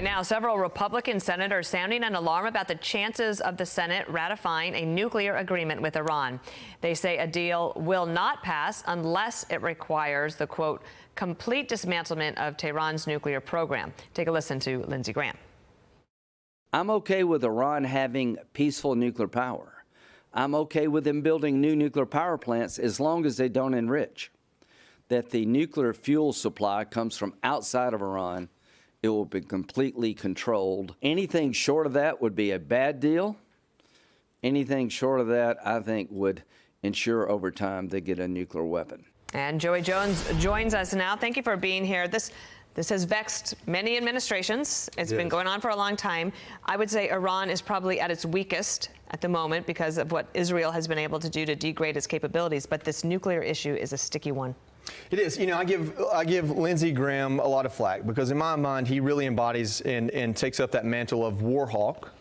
Right now, several Republican senators sounding an alarm about the chances of the Senate ratifying a nuclear agreement with Iran. They say a deal will not pass unless it requires the, quote, complete dismantlement of Tehran's nuclear program. Take a listen to Lindsey Graham. I'm okay with Iran having peaceful nuclear power. I'm okay with them building new nuclear power plants as long as they don't enrich. That the nuclear fuel supply comes from outside of Iran. It will be completely controlled. Anything short of that would be a bad deal. Anything short of that, I think, would ensure over time they get a nuclear weapon. And Joey Jones joins us now. Thank you for being here. This has vexed many administrations. It's been going on for a long time. I would say Iran is probably at its weakest at the moment because of what Israel has been able to do to degrade its capabilities. But this nuclear issue is a sticky one. It is. You know, I give Lindsey Graham a lot of flack because in my mind he really embodies and takes up that mantle of war hawk.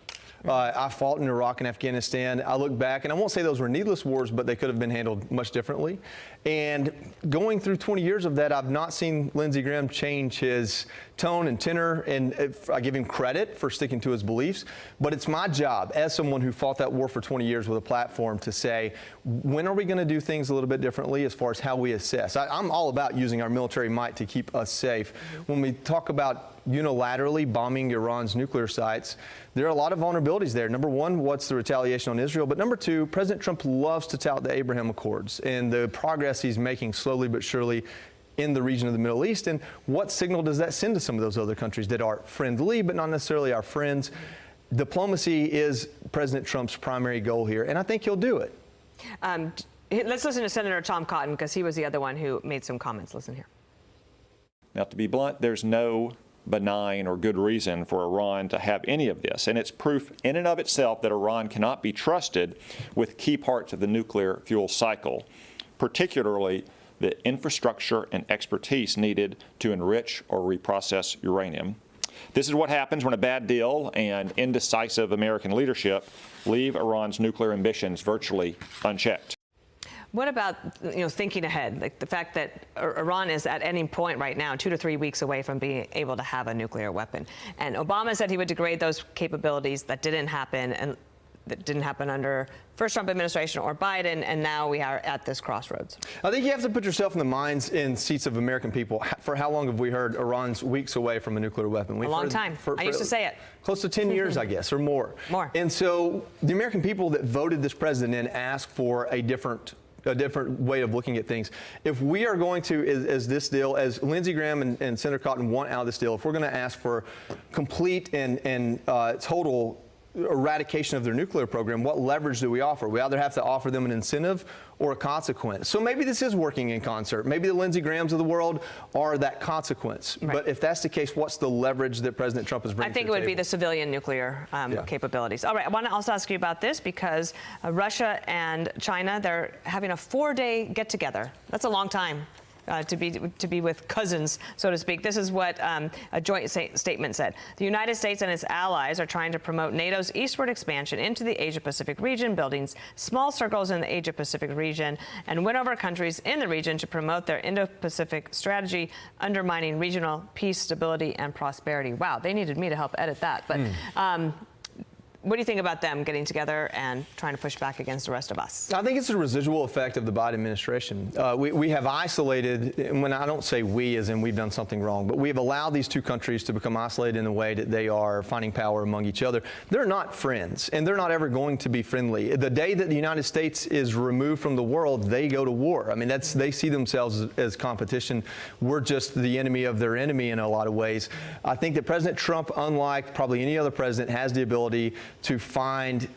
I fought in Iraq and Afghanistan. I look back, and I won't say those were needless wars, but they could have been handled much differently. And going through 20 years of that, I've not seen Lindsey Graham change his tone and tenor, and I give him credit for sticking to his beliefs. But it's my job, as someone who fought that war for 20 years with a platform, to say, when are we going to do things a little bit differently as far as how we assess? I'm all about using our military might to keep us safe. When we talk about unilaterally bombing Iran's nuclear sites, there are a lot of vulnerabilities there. Number one, what's the retaliation on Israel? But number two, President Trump loves to tout the Abraham Accords and the progress he's making slowly but surely in the region of the Middle East. And what signal does that send to some of those other countries that are friendly but not necessarily our friends? Diplomacy is President Trump's primary goal here, and I think he'll do it. Let's listen to Senator Tom Cotton because he was the other one who made some comments. Listen here. Now, to be blunt, there's no benign or good reason for Iran to have any of this. And it's proof in and of itself that Iran cannot be trusted with key parts of the nuclear fuel cycle, particularly the infrastructure and expertise needed to enrich or reprocess uranium. This is what happens when a bad deal and indecisive American leadership leave Iran's nuclear ambitions virtually unchecked. What about, thinking ahead, like the fact that Iran is at any point right now 2 to 3 weeks away from being able to have a nuclear weapon? And Obama said he would degrade those capabilities. That didn't happen, and that didn't happen under first Trump administration or Biden, and now we are at this crossroads. I think you have to put yourself in the minds and seats of American people. For how long have we heard Iran's weeks away from a nuclear weapon? A long time. I used to say it. Close to 10 years, I guess, or more. More. And so the American people that voted this president in asked for a different way of looking at things. If we are going to, as this deal, as Lindsey Graham and Senator Cotton want out of this deal, if we're going to ask for complete and total eradication of their nuclear program, what leverage do we offer? We either have to offer them an incentive or a consequence. So maybe this is working in concert. Maybe the Lindsey Grahams of the world are that consequence. Right. But if that's the case, what's the leverage that President Trump is bringing I think to the it would table? be the civilian nuclear capabilities. All right, I want to also ask you about this because Russia and China, they're having a 4-day get-together. That's a long time. To be with cousins, so to speak. This is what a joint statement said. The United States and its allies are trying to promote NATO's eastward expansion into the Asia-Pacific region, building small circles in the Asia-Pacific region, and win over countries in the region to promote their Indo-Pacific strategy, undermining regional peace, stability, and prosperity. Wow, they needed me to help edit that. But what do you think about them getting together and trying to push back against the rest of us? I think it's a residual effect of the Biden administration. We have isolated, and when I don't say we as in we've done something wrong, but we have allowed these two countries to become isolated in the way that they are finding power among each other. They're not friends, and they're not ever going to be friendly. The day that the United States is removed from the world, they go to war. I mean, they see themselves as competition. We're just the enemy of their enemy in a lot of ways. I think that President Trump, unlike probably any other president, has the ability to find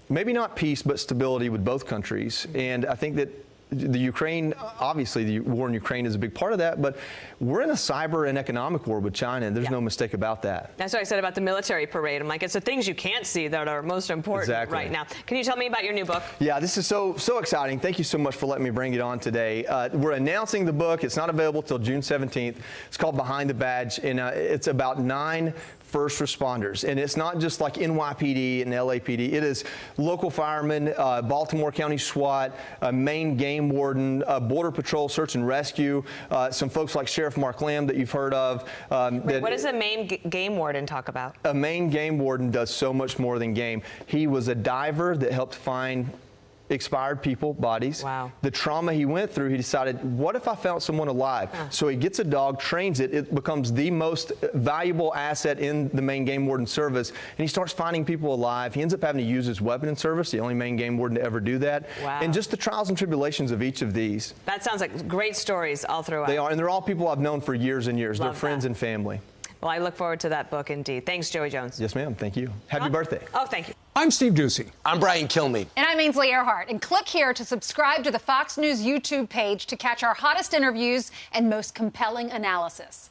maybe not peace, but stability with both countries. And I think that the Ukraine, obviously the war in Ukraine is a big part of that, but we're in a cyber and economic war with China, and there's no mistake about that. That's what I said about the military parade. I'm like, it's the things you can't see that are most important right now. Can you tell me about your new book? Yeah, this is so exciting. Thank you so much for letting me bring it on today. We're announcing the book. It's not available till June 17th. It's called Behind the Badge, and it's about 9 first responders. And it's not just like NYPD and LAPD. It is local firemen, Baltimore County SWAT, Maine game warden, Border Patrol search and rescue, some folks like Sheriff Mark Lamb that you've heard of. Wait, what does the Maine game warden talk about? A Maine game warden does so much more than game. He was a diver that helped find expired people, bodies. Wow. The trauma he went through, he decided, what if I found someone alive? So he gets a dog, trains it, it becomes the most valuable asset in the Maine Game Warden service, and he starts finding people alive. He ends up having to use his weapon in service, the only Maine Game Warden to ever do that. Wow. And just the trials and tribulations of each of these. That sounds like great stories all throughout. They are, and they're all people I've known for years and years. Love They're friends that. and family. Well, I look forward to that book indeed. Thanks, Joey Jones. Yes, ma'am. Thank you. Happy birthday. Oh, thank you. I'm Steve Ducey. I'm Brian Kilmeade. And I'm Ainsley Earhart. And click here to subscribe to the Fox News YouTube page to catch our hottest interviews and most compelling analysis.